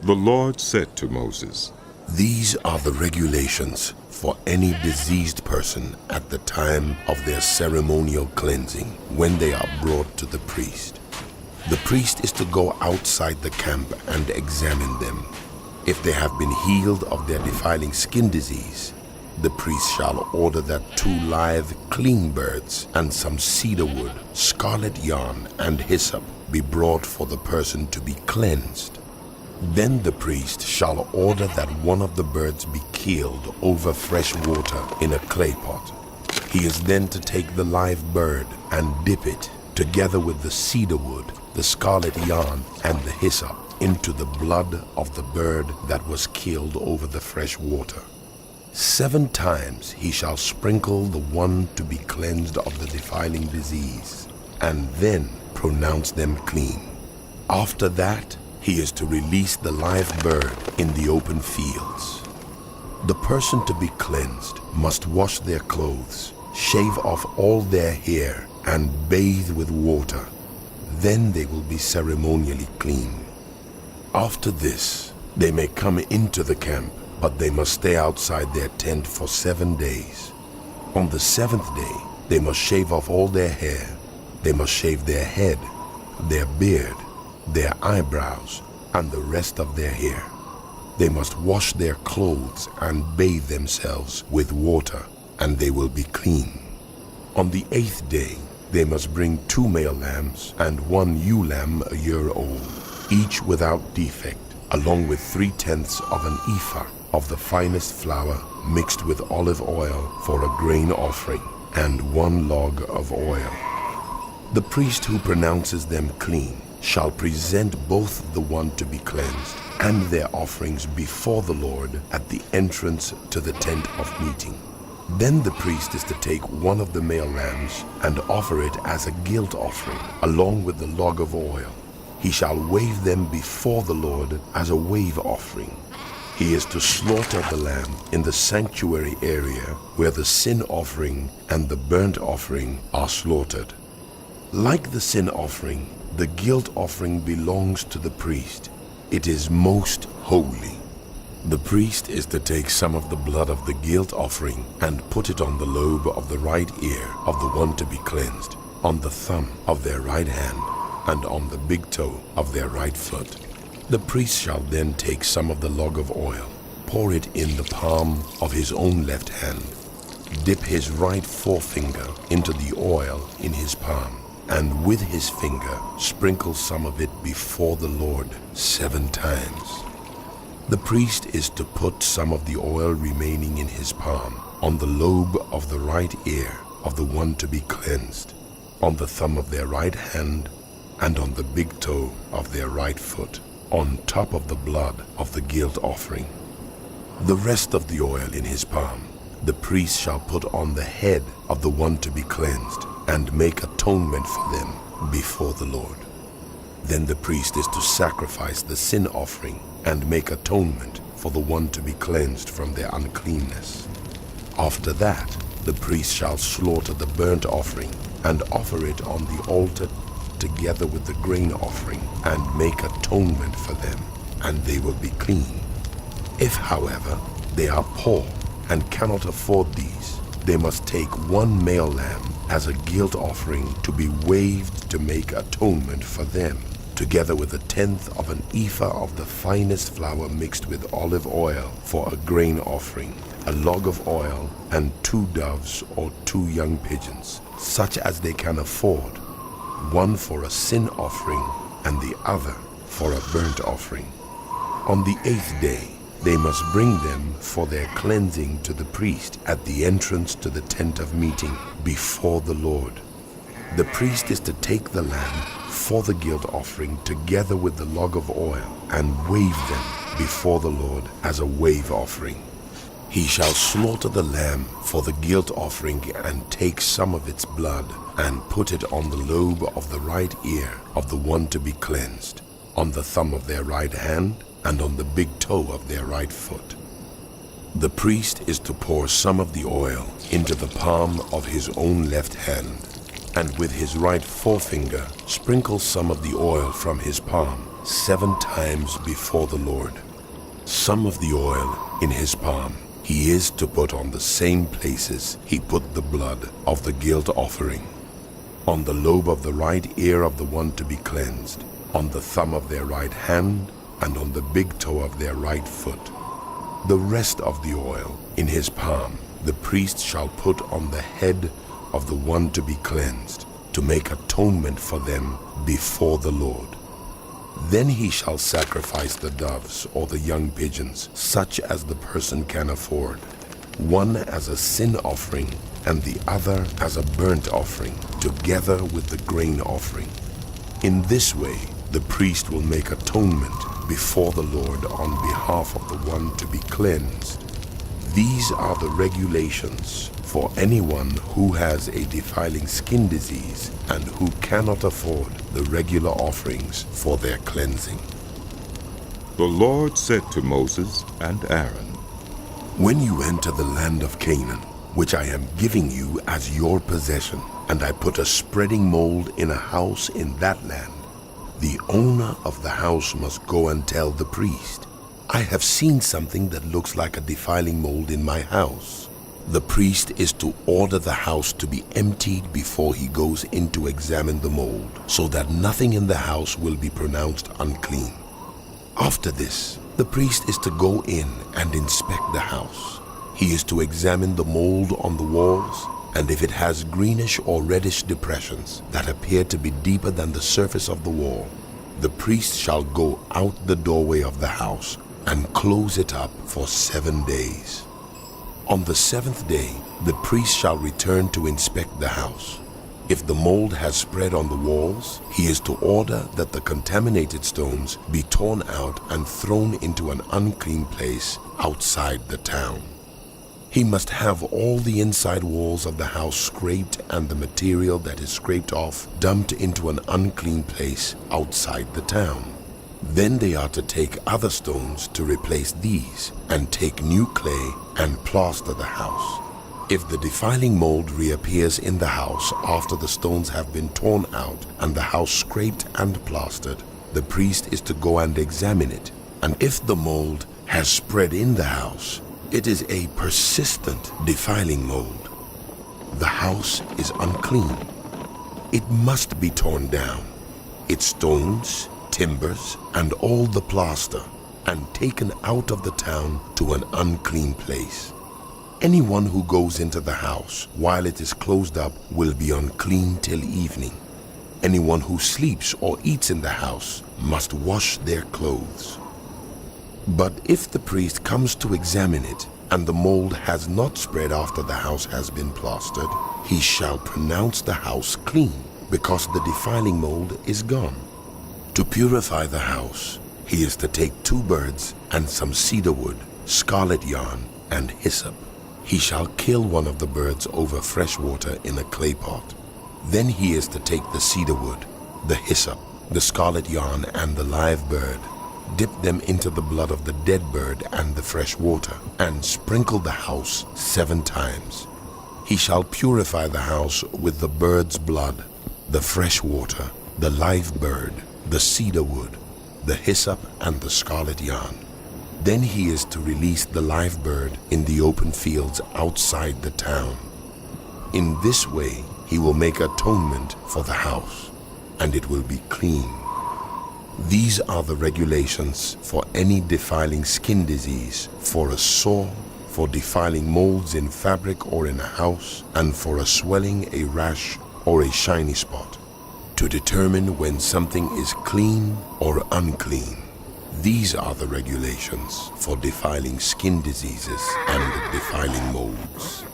The Lord said to Moses, These are the regulations for any diseased person at the time of their ceremonial cleansing when they are brought to the priest. The priest is to go outside the camp and examine them. If they have been healed of their defiling skin disease, the priest shall order that 2 live, clean birds and some cedar wood, scarlet yarn, and hyssop be brought for the person to be cleansed. Then the priest shall order that one of the birds be killed over fresh water in a clay pot. He is then to take the live bird and dip it, together with the cedar wood, the scarlet yarn, and the hyssop, into the blood of the bird that was killed over the fresh water. 7 times he shall sprinkle the one to be cleansed of the defiling disease, and then pronounce them clean. After that, he is to release the live bird in the open fields. The person to be cleansed must wash their clothes, shave off all their hair, and bathe with water. Then they will be ceremonially clean. After this, they may come into the camp, but they must stay outside their tent for 7 days. On the 7th day, they must shave off all their hair. They must shave their head, their beard, their eyebrows, and the rest of their hair. They must wash their clothes and bathe themselves with water, and they will be clean. On the 8th day, they must bring 2 male lambs and 1 ewe lamb a year old, each without defect, along with 3/10 of an ephah of the finest flour mixed with olive oil for a grain offering, and 1 log of oil. The priest who pronounces them clean shall present both the one to be cleansed and their offerings before the Lord at the entrance to the tent of meeting. Then the priest is to take 1 of the male lambs and offer it as a guilt offering, along with the log of oil. He shall wave them before the Lord as a wave offering. He is to slaughter the lamb in the sanctuary area where the sin offering and the burnt offering are slaughtered. Like the sin offering, the guilt offering belongs to the priest. It is most holy. The priest is to take some of the blood of the guilt offering and put it on the lobe of the right ear of the one to be cleansed, on the thumb of their right hand, and on the big toe of their right foot. The priest shall then take some of the log of oil, pour it in the palm of his own left hand, dip his right forefinger into the oil in his palm, and with his finger sprinkle some of it before the Lord 7 times. The priest is to put some of the oil remaining in his palm on the lobe of the right ear of the one to be cleansed, on the thumb of their right hand, and on the big toe of their right foot, on top of the blood of the guilt offering. The rest of the oil in his palm the priest shall put on the head of the one to be cleansed and make atonement for them before the Lord. Then the priest is to sacrifice the sin offering and make atonement for the one to be cleansed from their uncleanness. After that, the priest shall slaughter the burnt offering and offer it on the altar together with the grain offering and make atonement for them, and they will be clean. If, however, they are poor and cannot afford these, they must take 1 male lamb as a guilt offering to be waved to make atonement for them, together with 1/10 of an ephah of the finest flour mixed with olive oil for a grain offering, a log of oil, and 2 doves or 2 young pigeons, such as they can afford, 1 for a sin offering and the other for a burnt offering. On the 8th day, they must bring them for their cleansing to the priest at the entrance to the tent of meeting before the Lord. The priest is to take the lamb for the guilt offering together with the log of oil and wave them before the Lord as a wave offering. He shall slaughter the lamb for the guilt offering and take some of its blood and put it on the lobe of the right ear of the one to be cleansed, on the thumb of their right hand, and on the big toe of their right foot. The priest is to pour some of the oil into the palm of his own left hand, and with his right forefinger sprinkle some of the oil from his palm 7 times before the Lord. Some of the oil in his palm he is to put on the same places he put the blood of the guilt offering, on the lobe of the right ear of the one to be cleansed, on the thumb of their right hand, and on the big toe of their right foot. The rest of the oil in his palm the priest shall put on the head of the one to be cleansed, to make atonement for them before the Lord. Then he shall sacrifice the doves or the young pigeons, such as the person can afford, one as a sin offering and the other as a burnt offering, together with the grain offering. In this way the priest will make atonement before the Lord on behalf of the one to be cleansed. These are the regulations for anyone who has a defiling skin disease and who cannot afford the regular offerings for their cleansing. The Lord said to Moses and Aaron, When you enter the land of Canaan, which I am giving you as your possession, and I put a spreading mold in a house in that land, the owner of the house must go and tell the priest, I have seen something that looks like a defiling mold in my house. The priest is to order the house to be emptied before he goes in to examine the mold, so that nothing in the house will be pronounced unclean. After this, the priest is to go in and inspect the house. He is to examine the mold on the walls, and if it has greenish or reddish depressions that appear to be deeper than the surface of the wall, the priest shall go out the doorway of the house and close it up for 7 days. On the 7th day, the priest shall return to inspect the house. If the mold has spread on the walls, he is to order that the contaminated stones be torn out and thrown into an unclean place outside the town. He must have all the inside walls of the house scraped and the material that is scraped off dumped into an unclean place outside the town. Then they are to take other stones to replace these, and take new clay and plaster the house. If the defiling mold reappears in the house after the stones have been torn out and the house scraped and plastered, the priest is to go and examine it. And if the mold has spread in the house, it is a persistent defiling mold. The house is unclean. It must be torn down, its stones, timbers, and all the plaster, and taken out of the town to an unclean place. Anyone who goes into the house while it is closed up will be unclean till evening. Anyone who sleeps or eats in the house must wash their clothes. But if the priest comes to examine it, and the mold has not spread after the house has been plastered, he shall pronounce the house clean, because the defiling mold is gone. To purify the house, he is to take 2 birds and some cedar wood, scarlet yarn, and hyssop. He shall kill one of the birds over fresh water in a clay pot. Then he is to take the cedar wood, the hyssop, the scarlet yarn, and the live bird, dip them into the blood of the dead bird and the fresh water, and sprinkle the house 7 times. He shall purify the house with the bird's blood, the fresh water, the live bird, the cedar wood, the hyssop, and the scarlet yarn. Then he is to release the live bird in the open fields outside the town. In this way he will make atonement for the house, and it will be clean. These are the regulations for any defiling skin disease, for a sore, for defiling molds in fabric or in a house, and for a swelling, a rash, or a shiny spot, to determine when something is clean or unclean. These are the regulations for defiling skin diseases and defiling molds.